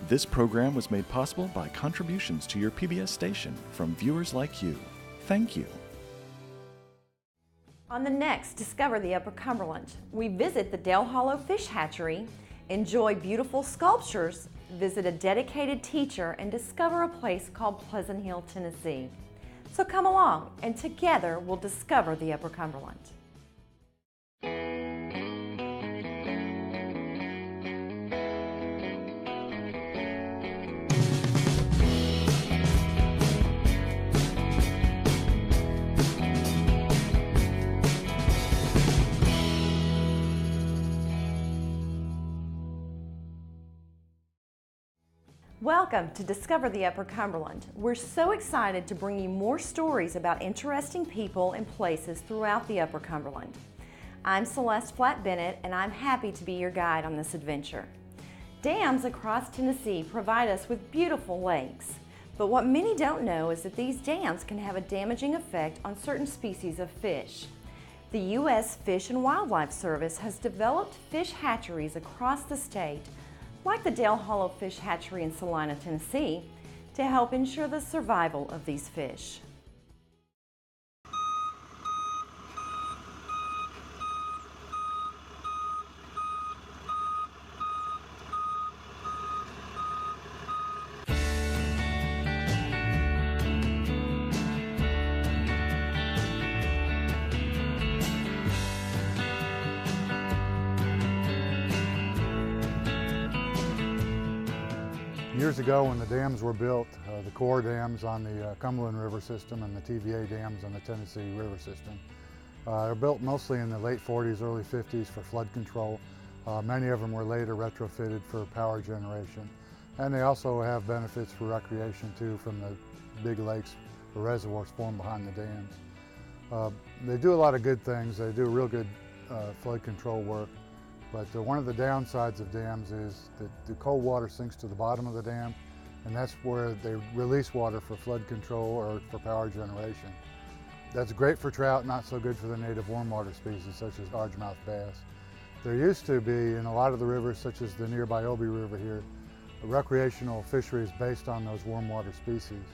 This program was made possible by contributions to your PBS station from viewers like you. Thank you. On the next Discover the Upper Cumberland, we visit the Dale Hollow Fish Hatchery, enjoy beautiful sculptures, visit a dedicated teacher, and discover a place called Pleasant Hill, Tennessee. So come along, and together we'll discover the Upper Cumberland. Welcome to Discover the Upper Cumberland. We're so excited to bring you more stories about interesting people and places throughout the Upper Cumberland. I'm Celeste Flatt-Bennett, and I'm happy to be your guide on this adventure. Dams across Tennessee provide us with beautiful lakes, but what many don't know is that these dams can have a damaging effect on certain species of fish. The U.S. Fish and Wildlife Service has developed fish hatcheries across the state, like the Dale Hollow Fish Hatchery in Salina, Tennessee, to help ensure the survival of these fish. Years ago, when the dams were built, the core dams on the Cumberland River system and the TVA dams on the Tennessee River system, they're built mostly in the late 40s, early 50s for flood control. Many of them were later retrofitted for power generation. And they also have benefits for recreation too from the big lakes or reservoirs formed behind the dams. They do a lot of good things. They do real good flood control work. But one of the downsides of dams is that the cold water sinks to the bottom of the dam, and that's where they release water for flood control or for power generation. That's great for trout, not so good for the native warm water species such as largemouth bass. There used to be, in a lot of the rivers, such as the nearby Obie River here, recreational fisheries based on those warm water species.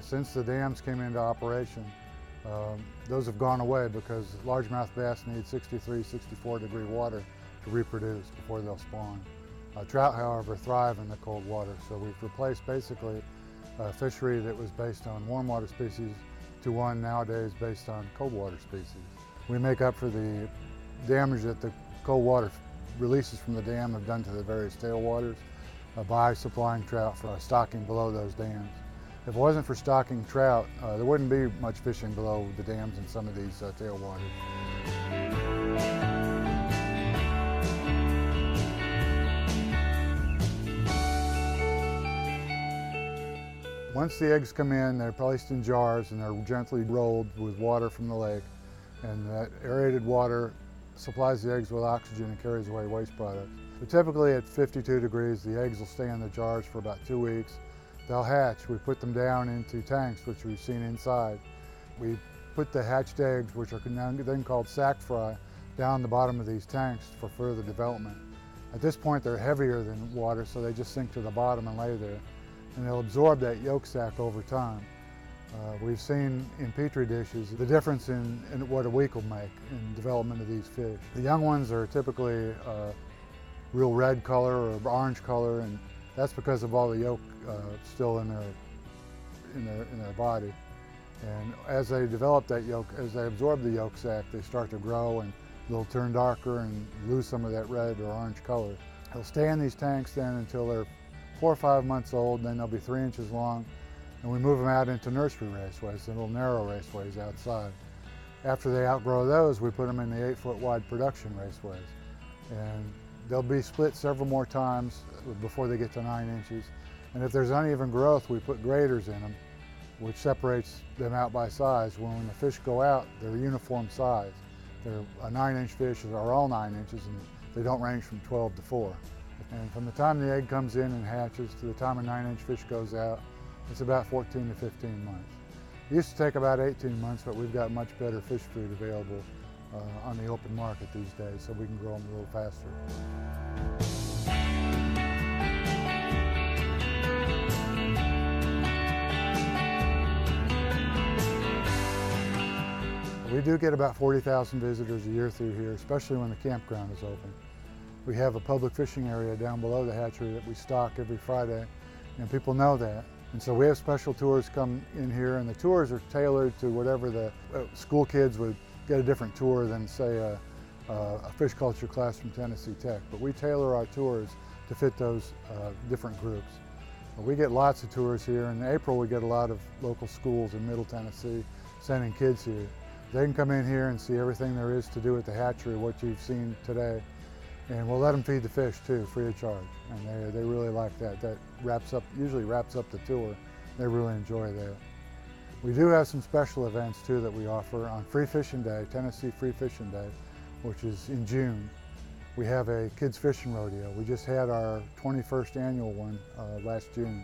Since the dams came into operation, those have gone away because largemouth bass need 63, 64 degree water to reproduce before they'll spawn. Trout, however, thrive in the cold water, so we've replaced basically a fishery that was based on warm water species to one nowadays based on cold water species. We make up for the damage that the cold water releases from the dam have done to the various tailwaters by supplying trout for stocking below those dams. If it wasn't for stocking trout, there wouldn't be much fishing below the dams in some of these tailwaters. Once the eggs come in, they're placed in jars and they're gently rolled with water from the lake. And that aerated water supplies the eggs with oxygen and carries away waste products. But typically at 52 degrees, the eggs will stay in the jars for about 2 weeks. They'll hatch. We put them down into tanks, which we've seen inside. We put the hatched eggs, which are then called sac fry, down the bottom of these tanks for further development. At this point, they're heavier than water, so they just sink to the bottom and lay there. And they'll absorb that yolk sac over time. We've seen in Petri dishes the difference in what a week will make in development of these fish. The young ones are typically real red color or orange color, and that's because of all the yolk still in their body. And as they develop that yolk, as they absorb the yolk sac, they start to grow and they'll turn darker and lose some of that red or orange color. They'll stay in these tanks then until they're 4 or 5 months old, and then they'll be 3 inches long, and we move them out into nursery raceways, the little narrow raceways outside. After they outgrow those, we put them in the 8-foot wide production raceways. And they'll be split several more times before they get to 9 inches. And if there's uneven growth, we put graders in them, which separates them out by size. When the fish go out, they're uniform size. A 9-inch fish are all 9 inches, and they don't range from 12 to 4. And from the time the egg comes in and hatches to the time a 9-inch fish goes out, it's about 14 to 15 months. It used to take about 18 months, but we've got much better fish food available on the open market these days, so we can grow them a little faster. do get about 40,000 visitors a year through here, especially when the campground is open. We have a public fishing area down below the hatchery that we stock every Friday, and people know that. And so we have special tours come in here, and the tours are tailored to whatever the school kids would get a different tour than, say, a fish culture class from Tennessee Tech. But we tailor our tours to fit those different groups. We get lots of tours here. In April, we get a lot of local schools in Middle Tennessee sending kids here. They can come in here and see everything there is to do at the hatchery, what you've seen today. And we'll let them feed the fish too, free of charge. And they really like that. That usually wraps up the tour. They really enjoy that. We do have some special events too that we offer on Free Fishing Day, Tennessee Free Fishing Day, which is in June. We have a kids fishing rodeo. We just had our 21st annual one last June.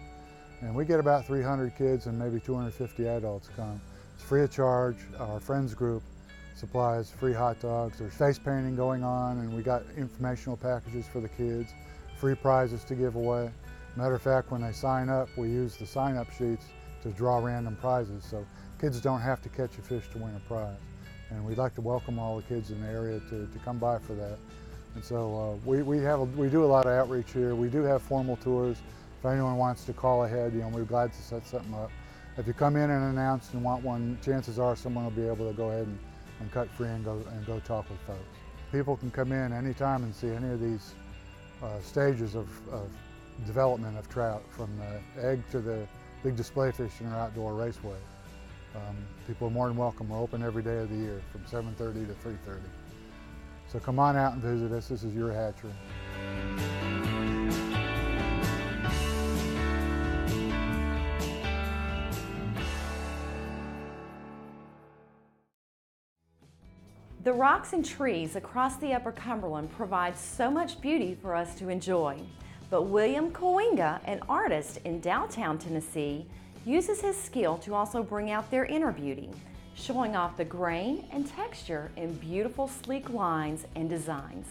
And we get about 300 kids and maybe 250 adults come. It's free of charge. Our friends group supplies free hot dogs. There's face painting going on, and we got informational packages for the kids, free prizes to give away. Matter of fact, when they sign up, we use the sign-up sheets to draw random prizes, so kids don't have to catch a fish to win a prize. And we'd like to welcome all the kids in the area to come by for that. And so we do a lot of outreach here. We do have formal tours. If anyone wants to call ahead, we're glad to set something up. If you come in and announce and want one, chances are someone will be able to go ahead and cut free and go talk with folks. People can come in anytime and see any of these stages of development of trout, from the egg to the big display fish in our outdoor raceway. People are more than welcome. We're open every day of the year from 7:30 to 3:30. So come on out and visit us. This is your hatchery. The rocks and trees across the Upper Cumberland provide so much beauty for us to enjoy. But William Kooienga, an artist in downtown Tennessee, uses his skill to also bring out their inner beauty, showing off the grain and texture in beautiful, sleek lines and designs.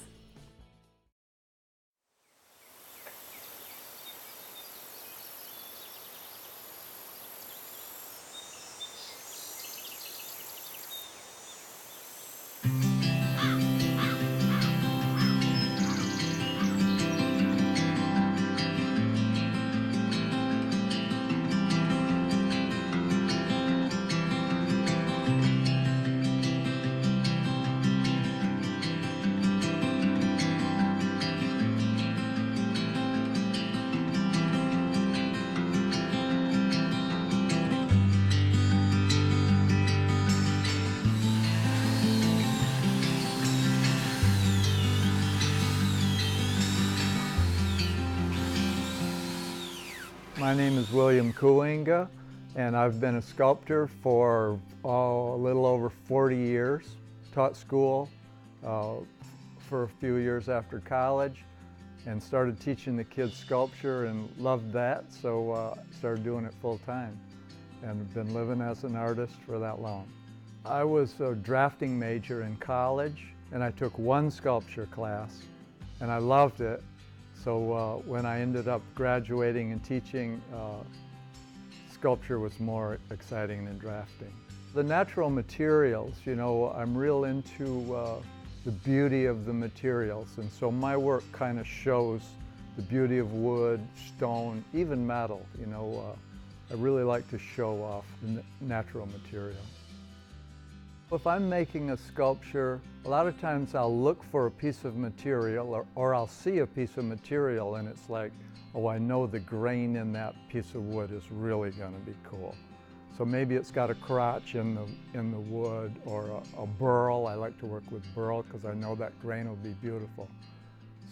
My name is William Kooienga, and I've been a sculptor for a little over 40 years. Taught school for a few years after college and started teaching the kids sculpture and loved that, so started doing it full time and been living as an artist for that long. I was a drafting major in college, and I took one sculpture class and I loved it. So when I ended up graduating and teaching, sculpture was more exciting than drafting. The natural materials, I'm real into the beauty of the materials, and so my work kind of shows the beauty of wood, stone, even metal. I really like to show off the natural materials. If I'm making a sculpture, a lot of times I'll look for a piece of material or I'll see a piece of material and it's like, oh, I know the grain in that piece of wood is really going to be cool. So maybe it's got a crotch in the wood, or a burl. I like to work with burl because I know that grain will be beautiful.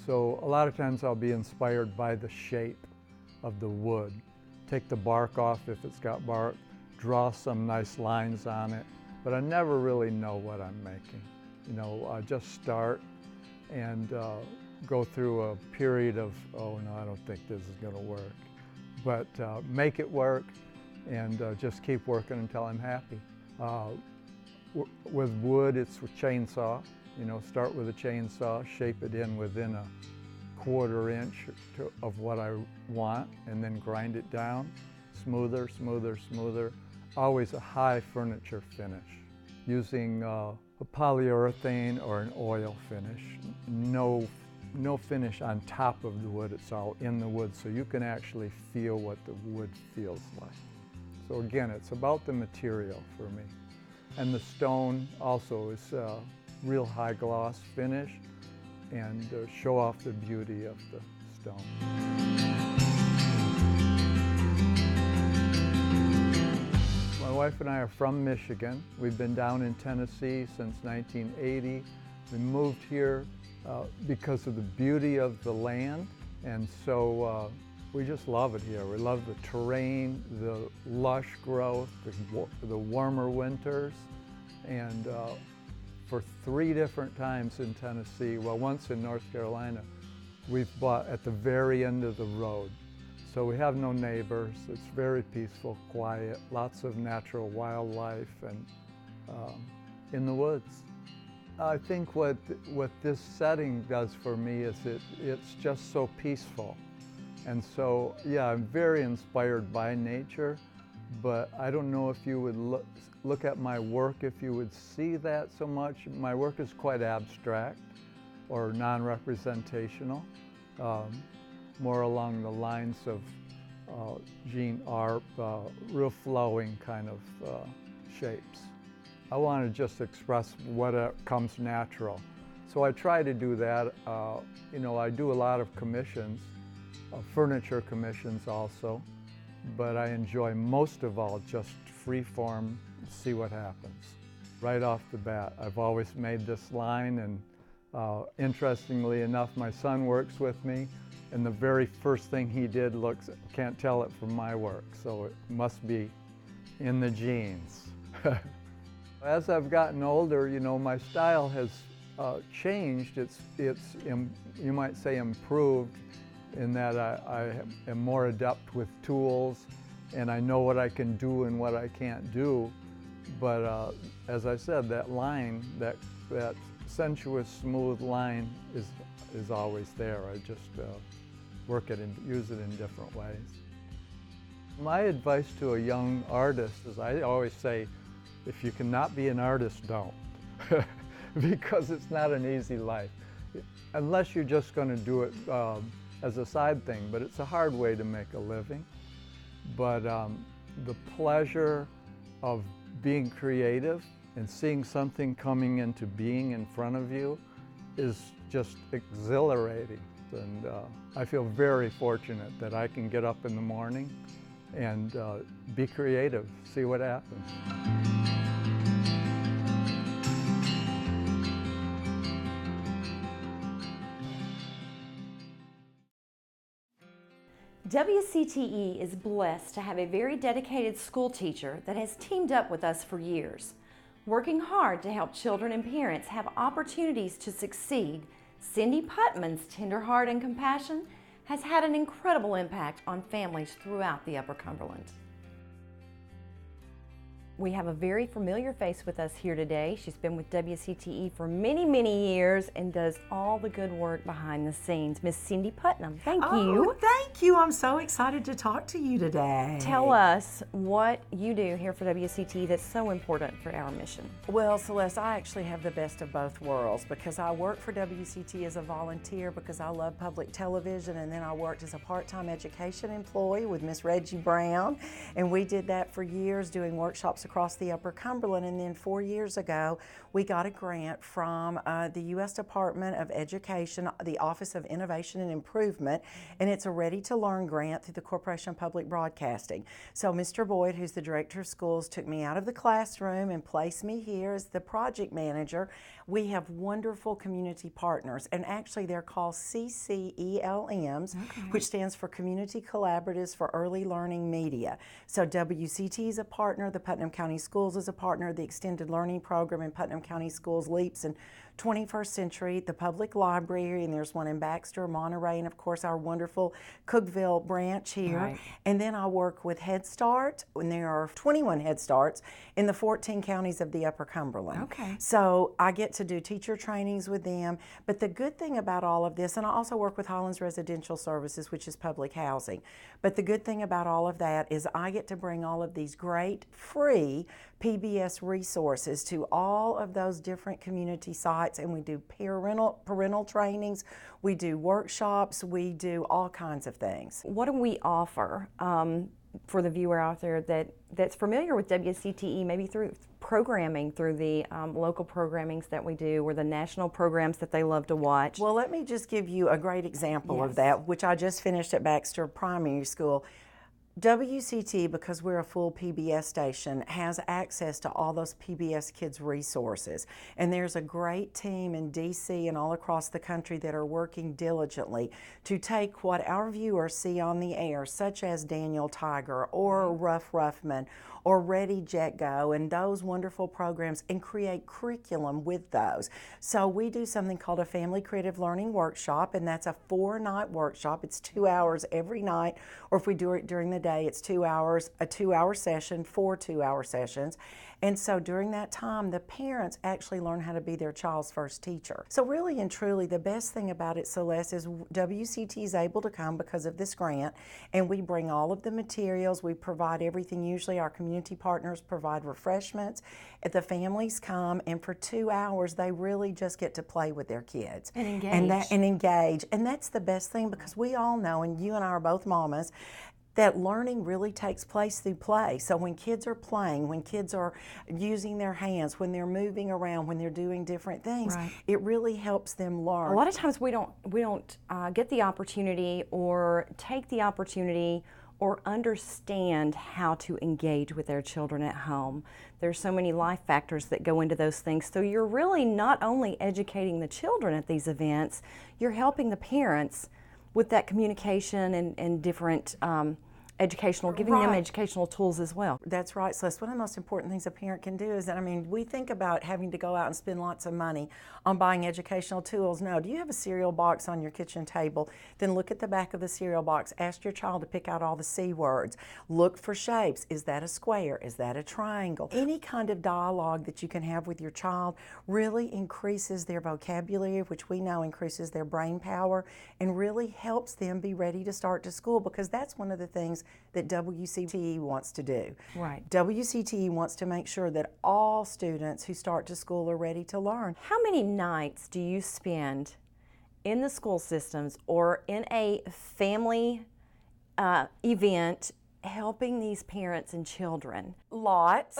So a lot of times I'll be inspired by the shape of the wood. Take the bark off if it's got bark, draw some nice lines on it. But I never really know what I'm making. I just start and go through a period of, oh no, I don't think this is gonna work. But make it work and just keep working until I'm happy. With wood, it's with chainsaw. Start with a chainsaw, shape it in within a 1/4 inch of what I want, and then grind it down, smoother, smoother, smoother. Always a high furniture finish. using a polyurethane or an oil finish. No finish on top of the wood, it's all in the wood, so you can actually feel what the wood feels like. So again, it's about the material for me. And the stone also is a real high gloss finish and show off the beauty of the stone. My wife and I are from Michigan. We've been down in Tennessee since 1980. We moved here because of the beauty of the land, and so we just love it here. We love the terrain, the lush growth, the warmer winters, and for 3 different times in Tennessee, well, once in North Carolina, we've bought at the very end of the road. So we have no neighbors. It's very peaceful, quiet, lots of natural wildlife, and in the woods. I think what this setting does for me is it's just so peaceful. And so, yeah, I'm very inspired by nature, but I don't know if you would look at my work if you would see that so much. My work is quite abstract or non-representational, more along the lines of Jean Arp, real flowing kind of shapes. I want to just express what comes natural. So I try to do that. You know, I do a lot of commissions, furniture commissions also, but I enjoy most of all just free form, see what happens. Right off the bat, I've always made this line, and interestingly enough, my son works with me, and the very first thing he did can't tell it from my work, so it must be in the genes. As I've gotten older, you know, my style has changed. It's you might say improved, in that I am more adept with tools, and I know what I can do and what I can't do. But as I said, that line, that sensuous, smooth line is always there. I just work it and use it in different ways. My advice to a young artist is, I always say, if you cannot be an artist, don't. Because it's not an easy life. Unless you're just going to do it as a side thing, but it's a hard way to make a living. But the pleasure of being creative and seeing something coming into being in front of you is just exhilarating. And I feel very fortunate that I can get up in the morning and be creative, see what happens. WCTE is blessed to have a very dedicated school teacher that has teamed up with us for years. Working hard to help children and parents have opportunities to succeed, Cindy Putman's tender heart and compassion has had an incredible impact on families throughout the Upper Cumberland. We have a very familiar face with us here today. She's been with WCTE for many, many years and does all the good work behind the scenes. Miss Cindy Putman, thank you. Thank you. I'm so excited to talk to you today. Tell us what you do here for WCTE that's so important for our mission. Well, Celeste, I actually have the best of both worlds, because I work for WCTE as a volunteer because I love public television, and then I worked as a part-time education employee with Miss Reggie Brown, and we did that for years, doing workshops across the Upper Cumberland. And then 4 years ago, we got a grant from the U.S. Department of Education, the Office of Innovation and Improvement, and it's a Ready to Learn grant through the Corporation of Public Broadcasting. So Mr. Boyd, who's the director of schools, took me out of the classroom and placed me here as the project manager. We have wonderful community partners, and actually they're called CCELMs, which stands for Community Collaboratives for Early Learning Media. So WCT is a partner, the Putnam County Schools is a partner, the Extended Learning Program in Putnam County Schools, LEAPS and 21st Century, the Public Library, and there's one in Baxter, Monterey, and of course our wonderful Cookeville branch here. Right. And then I work with Head Start, and there are 21 Head Starts in the 14 counties of the Upper Cumberland. Okay. So I get to do teacher trainings with them. But the good thing about all of this, and I also work with Highlands Residential Services, which is public housing. But the good thing about all of that is I get to bring all of these great free PBS resources to all of those different community sites, and we do parental trainings, we do workshops, we do all kinds of things. What do we offer for the viewer out there that's familiar with WCTE, maybe through programming, through the local programmings that we do, or the national programs that they love to watch? Well, let me just give you a great example of that, which I just finished at Baxter Primary School. WCTE, because we're a full PBS station, has access to all those PBS Kids resources. And there's a great team in DC and all across the country that are working diligently to take what our viewers see on the air, such as Daniel Tiger or Rough Ruffman or Ready Jet Go and those wonderful programs, and create curriculum with those. So we do something called a Family Creative Learning Workshop, and that's a 4-night workshop. It's 2 hours every night, or if we do it during the day, it's 2 hours, a 2-hour session, 4 2-hour sessions. And so during that time, the parents actually learn how to be their child's first teacher. So really and truly, the best thing about it, Celeste, is WCT is able to come because of this grant, and we bring all of the materials, we provide everything. Usually our community partners provide refreshments. The families come, and for 2 hours, they really just get to play with their kids. And engage. And engage. And that's the best thing, because we all know, and you and I are both mamas, that learning really takes place through play. So when kids are playing, when kids are using their hands, when they're moving around, when they're doing different things, right, it really helps them learn. A lot of times we don't get the opportunity or take the opportunity or understand how to engage with their children at home. There's so many life factors that go into those things. So you're really not only educating the children at these events, you're helping the parents with that communication and different educational, giving them educational tools as well. That's right, Celeste. One of the most important things a parent can do is that, I mean, we think about having to go out and spend lots of money on buying educational tools. No, do you have a cereal box on your kitchen table? Then look at the back of the cereal box. Ask your child to pick out all the C words. Look for shapes. Is that a square? Is that a triangle? Any kind of dialogue that you can have with your child really increases their vocabulary, which we know increases their brain power, and really helps them be ready to start to school, because that's one of the things that WCTE wants to do. Right. WCTE wants to make sure that all students who start to school are ready to learn. How many nights do you spend in the school systems or in a family event helping these parents and children? Lots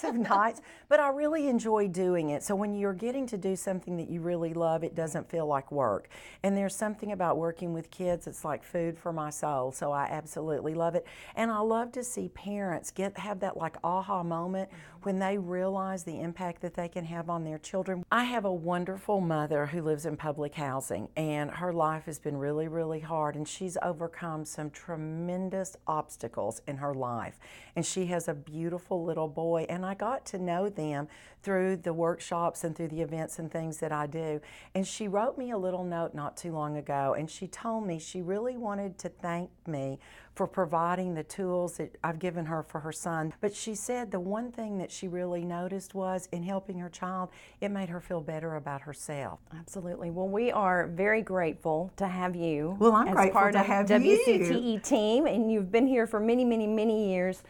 of nights, but I really enjoy doing it. So when you're getting to do something that you really love, it doesn't feel like work. And there's something about working with kids that's like food for my soul, so I absolutely love it. And I love to see parents have that like aha moment when they realize the impact that they can have on their children. I have a wonderful mother who lives in public housing, and her life has been really, really hard, and she's overcome some tremendous obstacles in her life. And she has a beautiful little boy, and I got to know them through the workshops and through the events and things that I do. And she wrote me a little note not too long ago, and she told me she really wanted to thank me for providing the tools that I've given her for her son. But she said the one thing that she really noticed was in helping her child, it made her feel better about herself. Absolutely. Well, we are very grateful to have you Well, I'm as grateful part to of have WCTE team, and you've been here for many, many, many years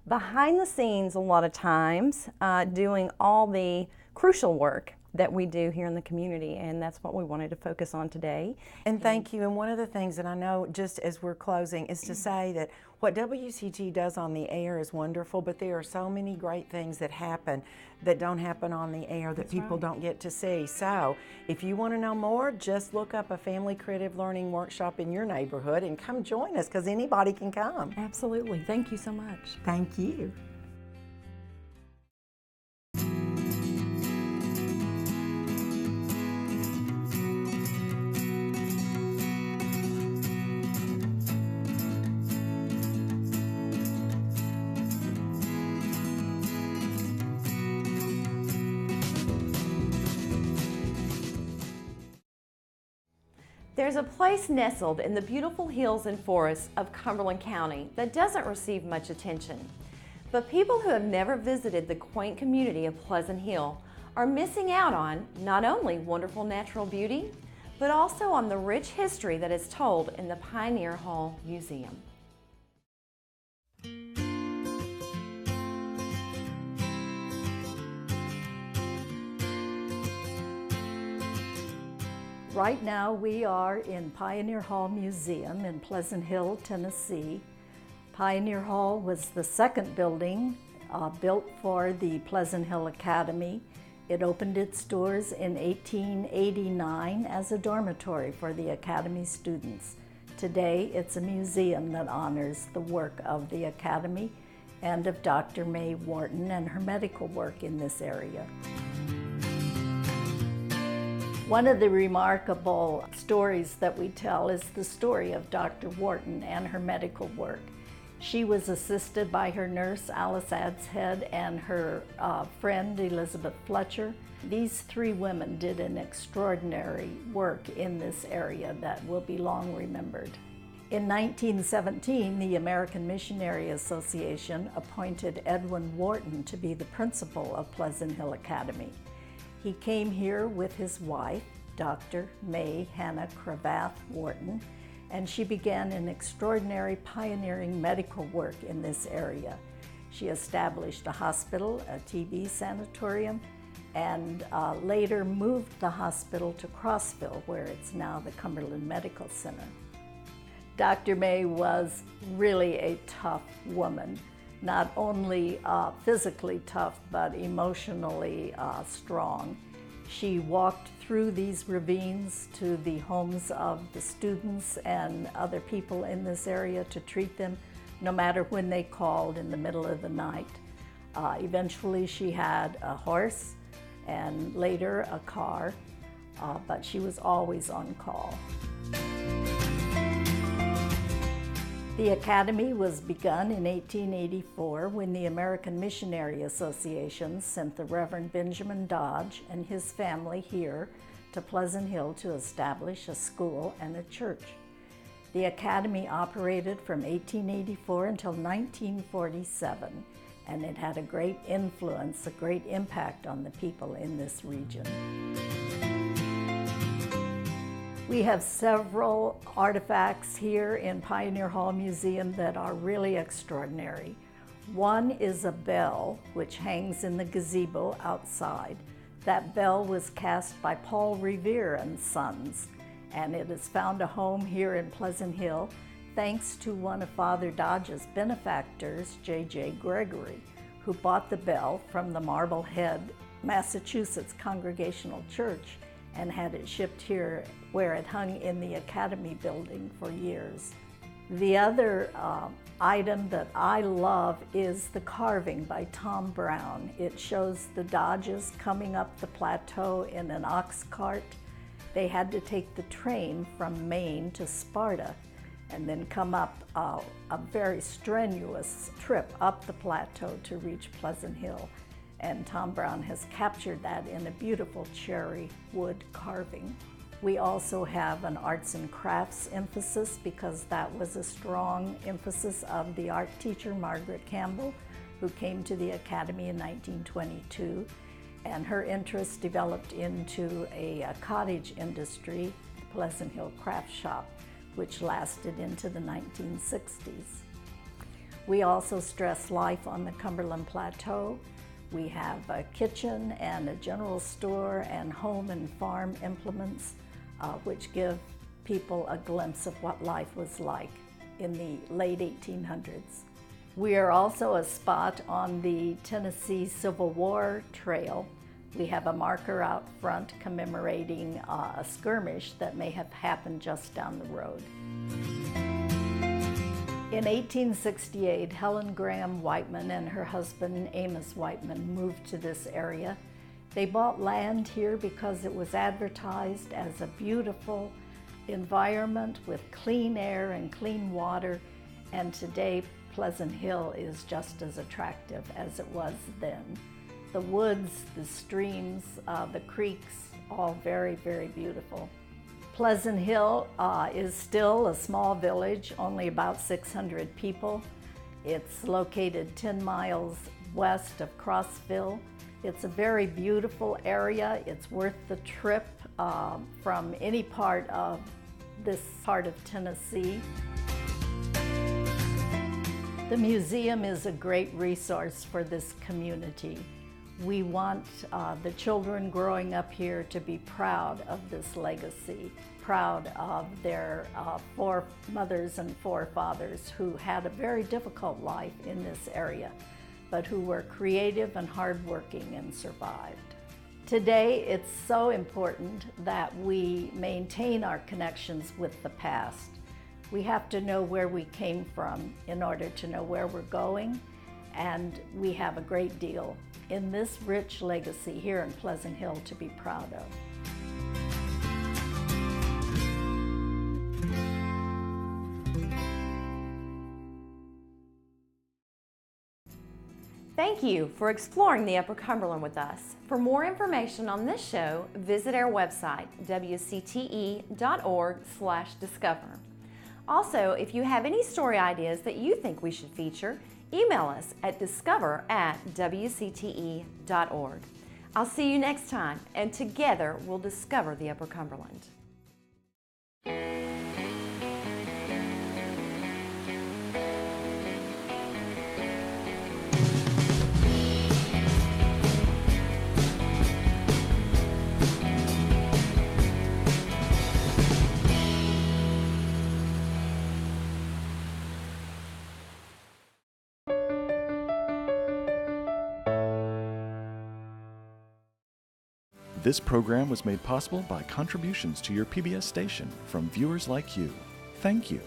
behind the scenes a lot of times, doing all the crucial work that we do here in the community, and that's what we wanted to focus on today. And thank you. And one of the things that I know, just as we're closing, is to say that what WCT does on the air is wonderful, but there are so many great things that happen that don't happen on the air that people don't get to see. So if you want to know more, just look up a Family Creative Learning Workshop in your neighborhood and come join us, because anybody can come. Absolutely. Thank you so much. Thank you. There's a place nestled in the beautiful hills and forests of Cumberland County that doesn't receive much attention. But people who have never visited the quaint community of Pleasant Hill are missing out on not only wonderful natural beauty, but also on the rich history that is told in the Pioneer Hall Museum. Right now we are in Pioneer Hall Museum in Pleasant Hill, Tennessee. Pioneer Hall was the second building built for the Pleasant Hill Academy. It opened its doors in 1889 as a dormitory for the Academy students. Today it's a museum that honors the work of the Academy and of Dr. May Wharton and her medical work in this area. One of the remarkable stories that we tell is the story of Dr. Wharton and her medical work. She was assisted by her nurse, Alice Adshead, and her friend, Elizabeth Fletcher. These three women did an extraordinary work in this area that will be long remembered. In 1917, the American Missionary Association appointed Edwin Wharton to be the principal of Pleasant Hill Academy. He came here with his wife, Dr. May Hannah Cravath Wharton, and she began an extraordinary pioneering medical work in this area. She established a hospital, a TB sanatorium, and later moved the hospital to Crossville, where it's now the Cumberland Medical Center. Dr. May was really a tough woman. Not only physically tough, but emotionally strong. She walked through these ravines to the homes of the students and other people in this area to treat them, no matter when they called in the middle of the night. Eventually she had a horse and later a car, but she was always on call. The Academy was begun in 1884 when the American Missionary Association sent the Reverend Benjamin Dodge and his family here to Pleasant Hill to establish a school and a church. The Academy operated from 1884 until 1947, and it had a great influence, a great impact on the people in this region. We have several artifacts here in Pioneer Hall Museum that are really extraordinary. One is a bell which hangs in the gazebo outside. That bell was cast by Paul Revere and Sons, and it has found a home here in Pleasant Hill thanks to one of Father Dodge's benefactors, J.J. Gregory, who bought the bell from the Marblehead, Massachusetts Congregational Church and had it shipped here where it hung in the Academy building for years. The other item that I love is the carving by Tom Brown. It shows the Dodges coming up the plateau in an ox cart. They had to take the train from Maine to Sparta and then come up a very strenuous trip up the plateau to reach Pleasant Hill. And Tom Brown has captured that in a beautiful cherry wood carving. We also have an arts and crafts emphasis because that was a strong emphasis of the art teacher, Margaret Campbell, who came to the Academy in 1922. And her interest developed into a cottage industry, the Pleasant Hill Craft Shop, which lasted into the 1960s. We also stress life on the Cumberland Plateau. We have a kitchen and a general store and home and farm implements, which give people a glimpse of what life was like in the late 1800s. We are also a spot on the Tennessee Civil War Trail. We have a marker out front commemorating a skirmish that may have happened just down the road. In 1868, Helen Graham Whiteman and her husband Amos Whiteman moved to this area. They bought land here because it was advertised as a beautiful environment with clean air and clean water, and today Pleasant Hill is just as attractive as it was then. The woods, the streams, the creeks, all very, very beautiful. Pleasant Hill is still a small village, only about 600 people. It's located 10 miles west of Crossville. It's a very beautiful area. It's worth the trip from any part of this part of Tennessee. The museum is a great resource for this community. We want the children growing up here to be proud of this legacy, proud of their foremothers and forefathers who had a very difficult life in this area, but who were creative and hardworking and survived. Today, it's so important that we maintain our connections with the past. We have to know where we came from in order to know where we're going, and we have a great deal in this rich legacy here in Pleasant Hill to be proud of. Thank you for exploring the Upper Cumberland with us. For more information on this show, visit our website, wcte.org/discover. Also, if you have any story ideas that you think we should feature, email us at discover@wcte.org. I'll see you next time, and together we'll discover the Upper Cumberland. This program was made possible by contributions to your PBS station from viewers like you. Thank you.